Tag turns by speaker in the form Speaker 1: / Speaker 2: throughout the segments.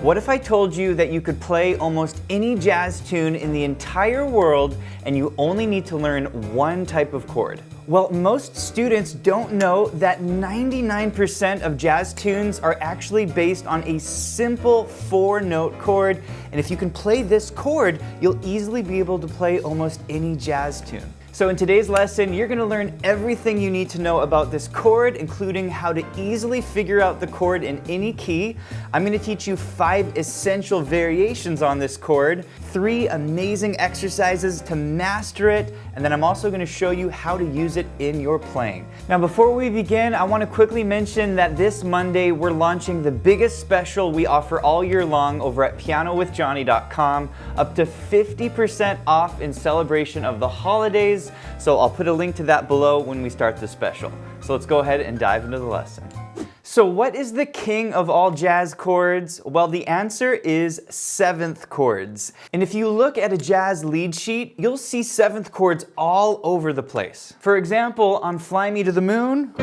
Speaker 1: What if I told you that you could play almost any jazz tune in the entire world and you only need to learn one type of chord? Well, most students don't know that 99% of jazz tunes are actually based on a simple 4-note chord, and if you can play this chord, you'll easily be able to play almost any jazz tune. So in today's lesson, you're going to learn everything you need to know about this chord, including how to easily figure out the chord in any key. I'm going to teach you 5 essential variations on this chord, 3 amazing exercises to master it, and then I'm also going to show you how to use it in your playing. Now before we begin, I want to quickly mention that this Monday we're launching the biggest special we offer all year long over at pianowithjonny.com, up to 50% off in celebration of the holidays. So I'll put a link to that below when we start the special. So let's go ahead and dive into the lesson. So what is the king of all jazz chords? Well, the answer is 7th chords. And if you look at a jazz lead sheet, you'll see 7th chords all over the place. For example, on Fly Me to the Moon,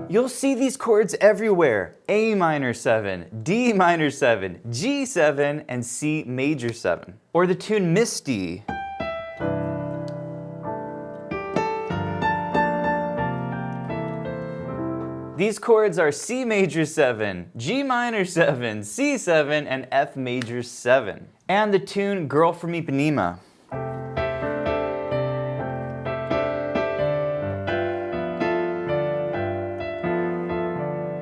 Speaker 1: you'll see these chords everywhere. A minor 7, D minor 7, G7, and C major 7. Or the tune Misty. These chords are C major 7, G minor 7, C7, and F major 7. And the tune Girl from Ipanema.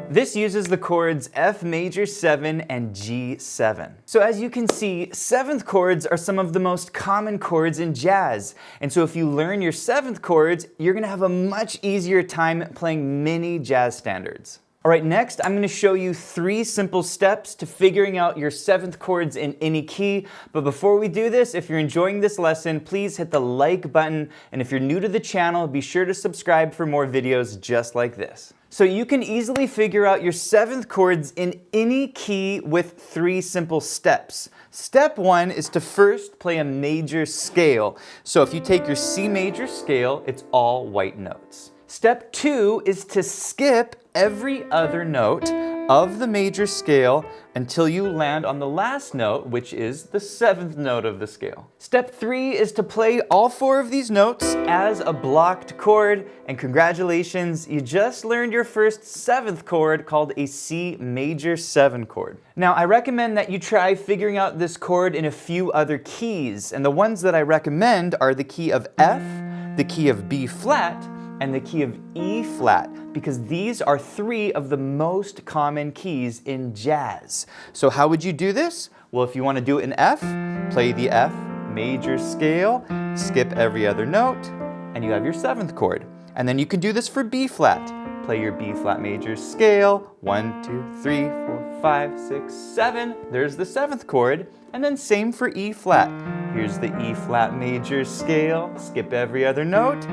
Speaker 1: This uses the chords F major 7 and G7. So as you can see, 7th chords are some of the most common chords in jazz. And so if you learn your 7th chords, you're gonna have a much easier time playing many jazz standards. All right, next I'm gonna show you 3 simple steps to figuring out your 7th chords in any key. But before we do this, if you're enjoying this lesson, please hit the like button. And if you're new to the channel, be sure to subscribe for more videos just like this. So you can easily figure out your 7th chords in any key with 3 simple steps. Step 1 is to first play a major scale. So if you take your C major scale, it's all white notes. Step 2 is to skip every other note of the major scale until you land on the last note, which is the 7th note of the scale. Step 3 is to play all 4 of these notes as a blocked chord, and congratulations, you just learned your first 7th chord called a C major 7 chord. Now, I recommend that you try figuring out this chord in a few other keys, and the ones that I recommend are the key of F, the key of B flat, and the key of E flat, because these are 3 of the most common keys in jazz. So how would you do this? Well, if you want to do it in F, play the F major scale, skip every other note, and you have your 7th chord. And then you can do this for B flat. Play your B flat major scale, 1, 2, 3, 4, 5, 6, 7. There's the 7th chord, and then same for E flat. Here's the E flat major scale, skip every other note,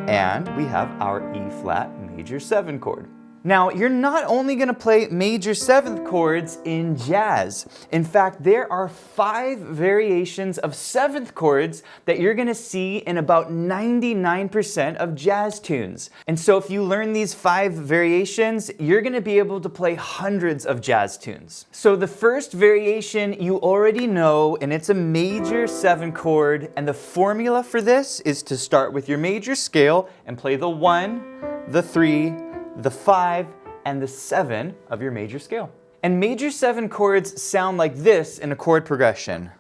Speaker 1: and we have our E flat major 7 chord. Now, you're not only going to play major 7th chords in jazz. In fact, there are 5 variations of 7th chords that you're going to see in about 99% of jazz tunes. And so if you learn these 5 variations, you're going to be able to play hundreds of jazz tunes. So the first variation you already know, and it's a major 7 chord, and the formula for this is to start with your major scale and play the 1, the 3, the 5, and the 7 of your major scale. And major 7 chords sound like this in a chord progression.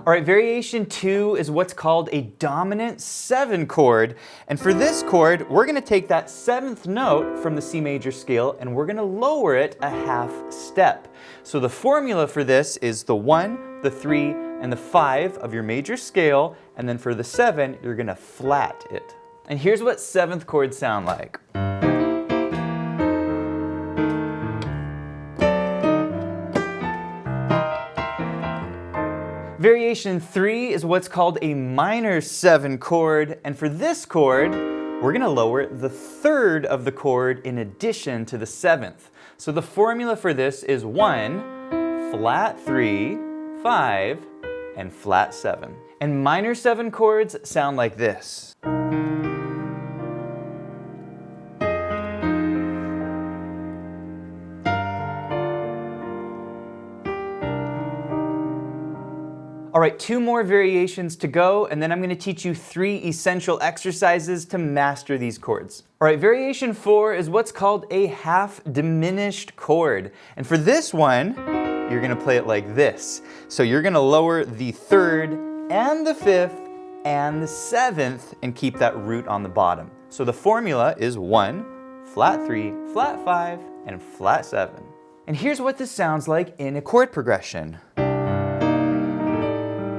Speaker 1: All right, variation 2 is what's called a dominant 7 chord. And for this chord, we're gonna take that 7th note from the C major scale and we're gonna lower it a half step. So the formula for this is the 1, the 3, and the 5 of your major scale, and then for the 7, you're gonna flat it. And here's what 7th chords sound like. Variation 3 is what's called a minor 7 chord, and for this chord, we're gonna lower the 3rd of the chord in addition to the 7th. So the formula for this is 1, flat 3, 5, and flat 7. And minor 7 chords sound like this. All right, 2 more variations to go, and then I'm going to teach you 3 essential exercises to master these chords. All right, variation 4 is what's called a half diminished chord. And for this one, you're going to play it like this. So you're going to lower the 3rd and the 5th and the 7th and keep that root on the bottom. So the formula is 1, flat 3, flat 5, and flat 7. And here's what this sounds like in a chord progression.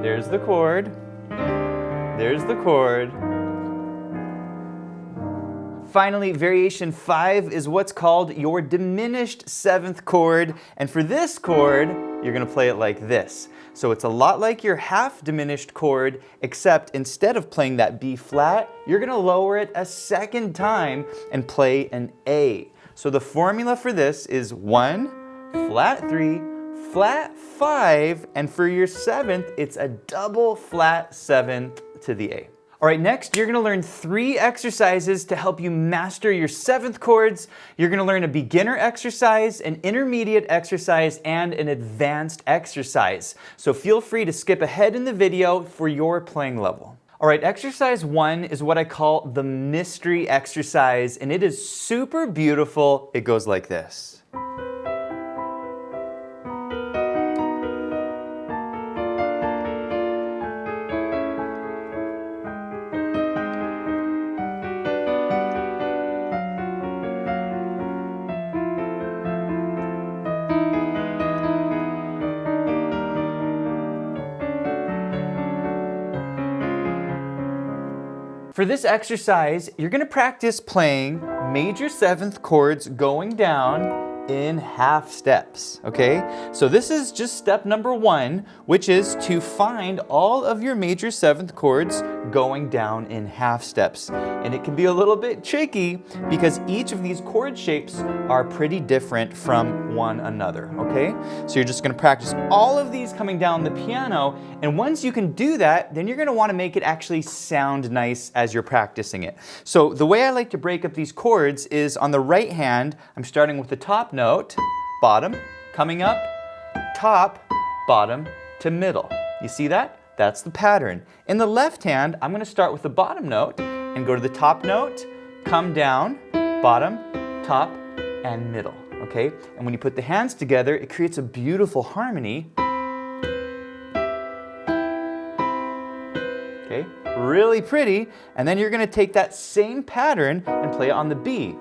Speaker 1: There's the chord, there's the chord. Finally, variation 5 is what's called your diminished 7th chord. And for this chord, you're gonna play it like this. So it's a lot like your half diminished chord, except instead of playing that B flat, you're gonna lower it a 2nd time and play an A. So the formula for this is 1, flat 3, flat 5, and for your 7th, it's a double flat 7th to the A. All right, next you're gonna learn 3 exercises to help you master your 7th chords. You're gonna learn a beginner exercise, an intermediate exercise, and an advanced exercise. So feel free to skip ahead in the video for your playing level. All right, exercise 1 is what I call the mystery exercise, and it is super beautiful. It goes like this. For this exercise, you're gonna practice playing major 7th chords going down in half steps, okay? So this is just step number 1, which is to find all of your major 7th chords going down in half steps. And it can be a little bit tricky because each of these chord shapes are pretty different from one another, okay? So you're just gonna practice all of these coming down the piano, and once you can do that, then you're gonna wanna make it actually sound nice as you're practicing it. So the way I like to break up these chords is on the right hand, I'm starting with the top note, bottom, coming up, top, bottom, to middle. You see that? That's the pattern. In the left hand, I'm gonna start with the bottom note and go to the top note, come down, bottom, top, and middle, okay? And when you put the hands together, it creates a beautiful harmony. Okay, really pretty. And then you're gonna take that same pattern and play it on the B.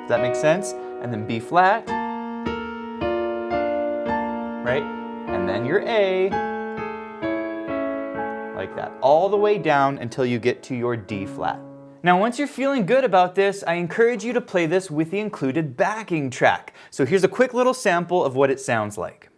Speaker 1: Does that make sense? And then B flat, right? And then your A, like that, all the way down until you get to your D flat. Now, once you're feeling good about this, I encourage you to play this with the included backing track. So here's a quick little sample of what it sounds like.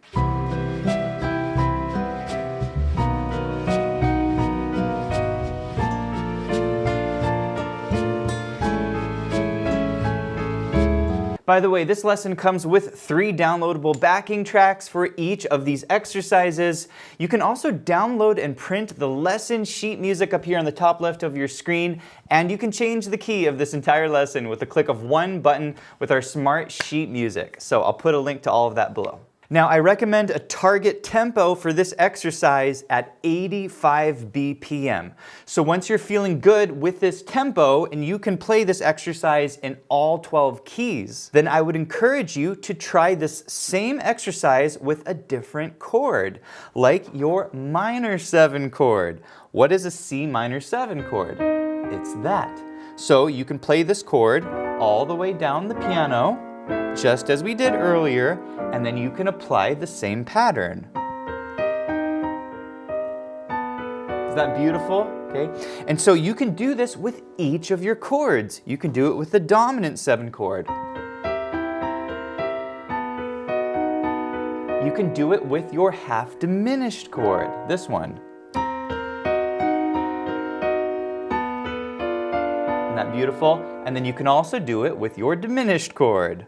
Speaker 1: By the way, this lesson comes with 3 downloadable backing tracks for each of these exercises. You can also download and print the lesson sheet music up here on the top left of your screen, and you can change the key of this entire lesson with the click of one button with our smart sheet music. So I'll put a link to all of that below. Now, I recommend a target tempo for this exercise at 85 BPM. So once you're feeling good with this tempo and you can play this exercise in all 12 keys, then I would encourage you to try this same exercise with a different chord, like your minor 7 chord. What is a C minor 7 chord? It's that. So you can play this chord all the way down the piano, just as we did earlier, and then you can apply the same pattern. Is that beautiful? Okay. And so you can do this with each of your chords. You can do it with the dominant 7 chord. You can do it with your half diminished chord, this one. Isn't that beautiful? And then you can also do it with your diminished chord.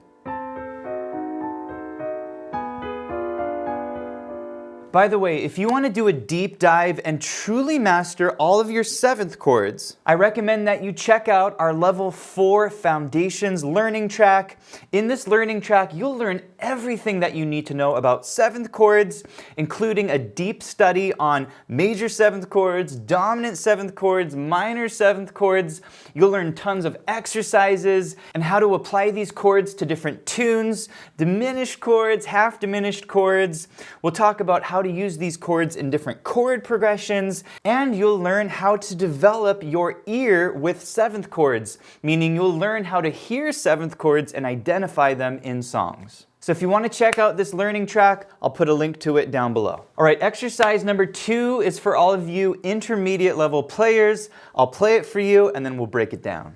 Speaker 1: By the way, if you want to do a deep dive and truly master all of your 7th chords, I recommend that you check out our Level 4 Foundations learning track. In this learning track, you'll learn everything that you need to know about 7th chords, including a deep study on major 7th chords, dominant 7th chords, minor 7th chords. You'll learn tons of exercises and how to apply these chords to different tunes, diminished chords, half diminished chords. We'll talk about how to use these chords in different chord progressions, and you'll learn how to develop your ear with 7th chords, meaning you'll learn how to hear 7th chords and identify them in songs. So if you want to check out this learning track, I'll put a link to it down below. All right, exercise number 2 is for all of you intermediate level players. I'll play it for you and then we'll break it down.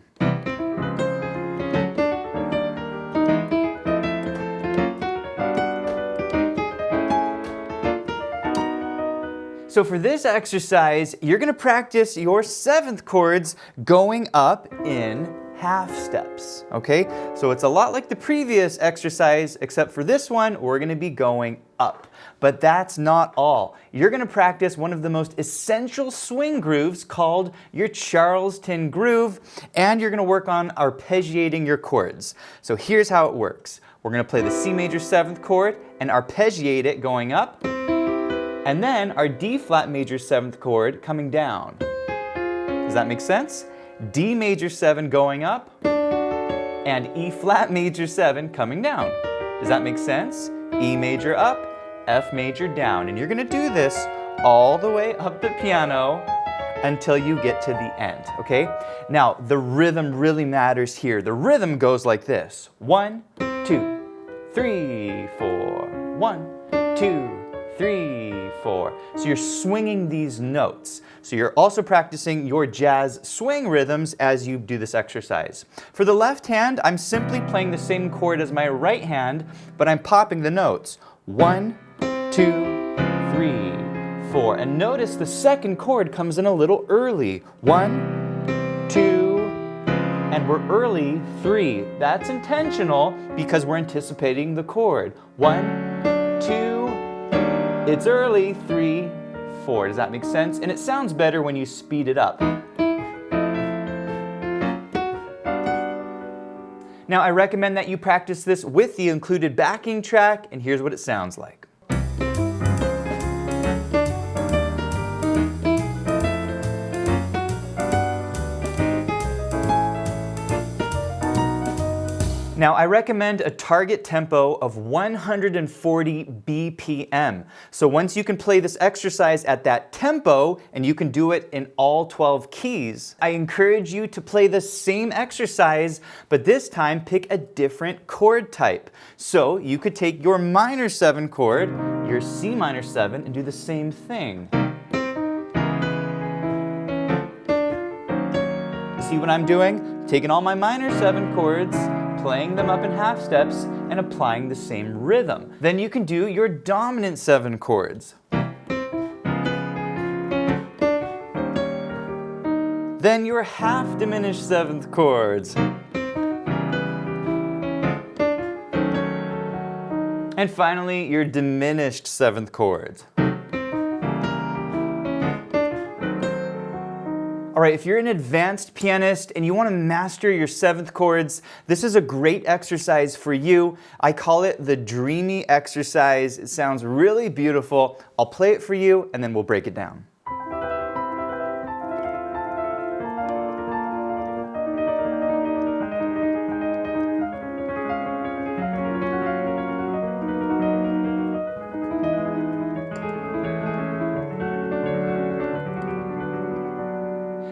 Speaker 1: So for this exercise, you're going to practice your 7th chords going up in half steps, okay? So it's a lot like the previous exercise, except for this one, we're going to be going up. But that's not all. You're going to practice one of the most essential swing grooves called your Charleston groove, and you're going to work on arpeggiating your chords. So here's how it works. We're going to play the C major 7th chord and arpeggiate it going up, and then our D flat major 7th chord coming down. Does that make sense? D major 7 going up, and E flat major 7 coming down. Does that make sense? E major up, F major down. And you're going to do this all the way up the piano until you get to the end, okay? Now, the rhythm really matters here. The rhythm goes like this. 1, 2, 3, 4. 1, 2, 3, 4. So you're swinging these notes. So you're also practicing your jazz swing rhythms as you do this exercise. For the left hand, I'm simply playing the same chord as my right hand, but I'm popping the notes. 1, 2, 3, 4. And notice the second chord comes in a little early. 1, 2, and we're early 3. That's intentional because we're anticipating the chord. 1, 2, it's early, 3, 4. Does that make sense? And it sounds better when you speed it up. Now, I recommend that you practice this with the included backing track, and here's what it sounds like. Now, I recommend a target tempo of 140 BPM. So once you can play this exercise at that tempo, and you can do it in all 12 keys, I encourage you to play the same exercise, but this time pick a different chord type. So you could take your minor 7 chord, your C minor 7, and do the same thing. See what I'm doing? Taking all my minor 7 chords, playing them up in half steps, and applying the same rhythm. Then you can do your dominant 7 chords. Then your half diminished 7th chords. And finally, your diminished 7th chords. All right, if you're an advanced pianist and you want to master your 7th chords, this is a great exercise for you. I call it the dreamy exercise. It sounds really beautiful. I'll play it for you and then we'll break it down.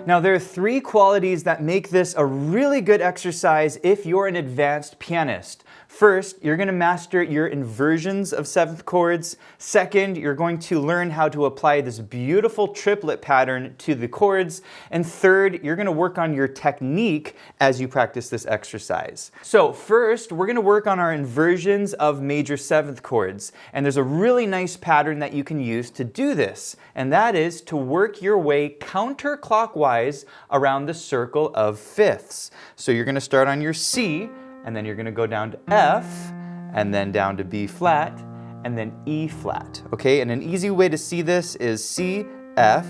Speaker 1: Now, there are 3 qualities that make this a really good exercise if you're an advanced pianist. First, you're going to master your inversions of 7th chords. Second, you're going to learn how to apply this beautiful triplet pattern to the chords. And third, you're going to work on your technique as you practice this exercise. So first, we're going to work on our inversions of major 7th chords. And there's a really nice pattern that you can use to do this. And that is to work your way counterclockwise around the circle of fifths. So you're going to start on your C, and then you're going to go down to F, and then down to B flat, and then E flat, okay? And an easy way to see this is C, F,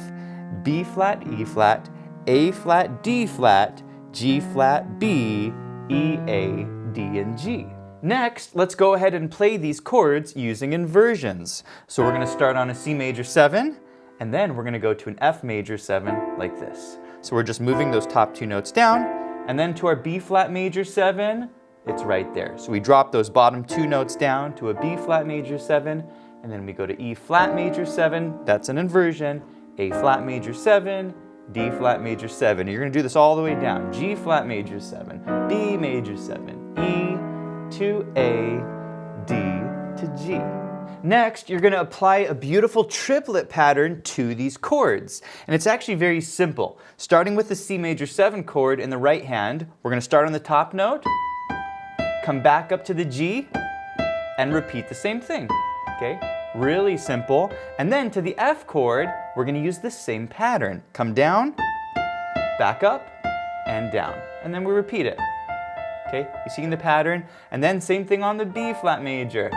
Speaker 1: B flat, E flat, A flat, D flat, G flat, B, E, A, D, and G. Next, let's go ahead and play these chords using inversions. So we're gonna start on a C major 7, and then we're gonna go to an F major 7 like this. So we're just moving those top 2 notes down, and then to our B flat major 7, it's right there. So we drop those bottom 2 notes down to a B flat major 7, and then we go to E flat major 7, that's an inversion, A flat major 7, D flat major 7. You're gonna do this all the way down. G flat major 7, B major 7, E to A, D to G. Next, you're gonna apply a beautiful triplet pattern to these chords. And it's actually very simple. Starting with the C major 7 chord in the right hand, we're gonna start on the top note, come back up to the G, and repeat the same thing, okay? Really simple. And then to the F chord, we're gonna use the same pattern. Come down, back up, and down. And then we repeat it. Okay, you seeing the pattern? And then same thing on the B flat major.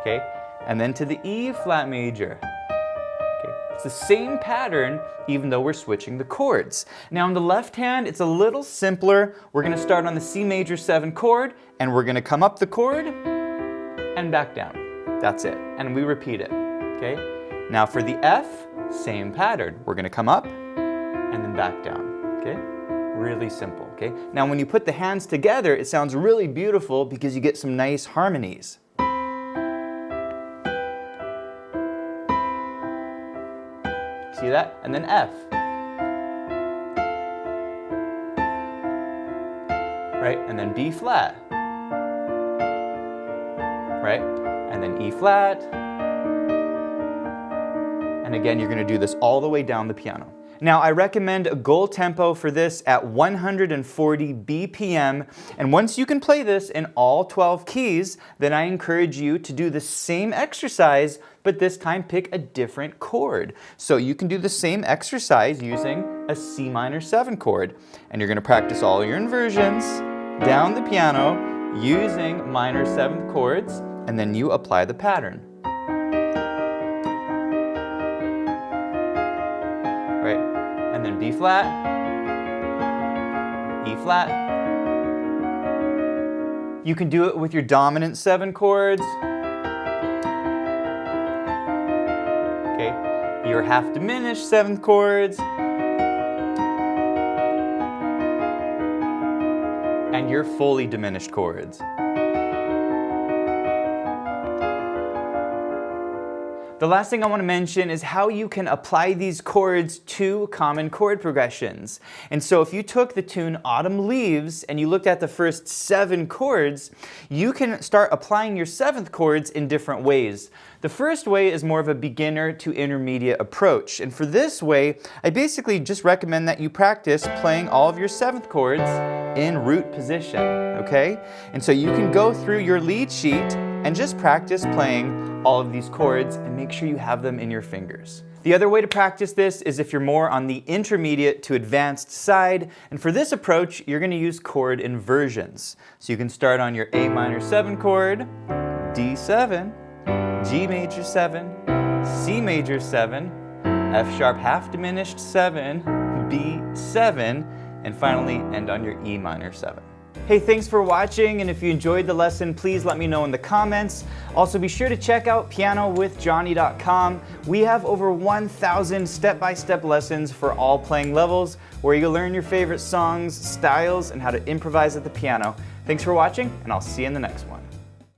Speaker 1: Okay, and then to the E flat major. Okay, it's the same pattern even though we're switching the chords. Now on the left hand, it's a little simpler. We're gonna start on the C major 7 chord, and we're gonna come up the chord and back down. That's it, and we repeat it, okay? Now for the F, same pattern. We're gonna come up and then back down, okay? Really simple, okay? Now when you put the hands together, it sounds really beautiful because you get some nice harmonies. See that? And then F. Right? And then B flat. Right? And then E flat. And again, you're gonna do this all the way down the piano. Now, I recommend a goal tempo for this at 140 BPM, and once you can play this in all 12 keys, then I encourage you to do the same exercise, but this time pick a different chord. So you can do the same exercise using a C minor 7 chord, and you're gonna practice all your inversions down the piano using minor 7th chords, and then you apply the pattern. Right, and then B flat, E flat. You can do it with your dominant 7 chords. Okay, your half diminished 7th chords. And your fully diminished chords. The last thing I want to mention is how you can apply these chords to common chord progressions. And so if you took the tune Autumn Leaves and you looked at the first 7 chords, you can start applying your 7th chords in different ways. The first way is more of a beginner to intermediate approach. And for this way, I basically just recommend that you practice playing all of your 7th chords in root position, okay? And so you can go through your lead sheet and just practice playing all of these chords and make sure you have them in your fingers. The other way to practice this is if you're more on the intermediate to advanced side, and for this approach, you're gonna use chord inversions. So you can start on your A minor 7 chord, D7, G major 7, C major 7, F sharp half diminished 7, B7, and finally end on your E minor 7. Hey, thanks for watching, and if you enjoyed the lesson, please let me know in the comments. Also, be sure to check out pianowithjonny.com. We have over 1,000 step-by-step lessons for all playing levels, where you'll learn your favorite songs, styles, and how to improvise at the piano. Thanks for watching, and I'll see you in the next one.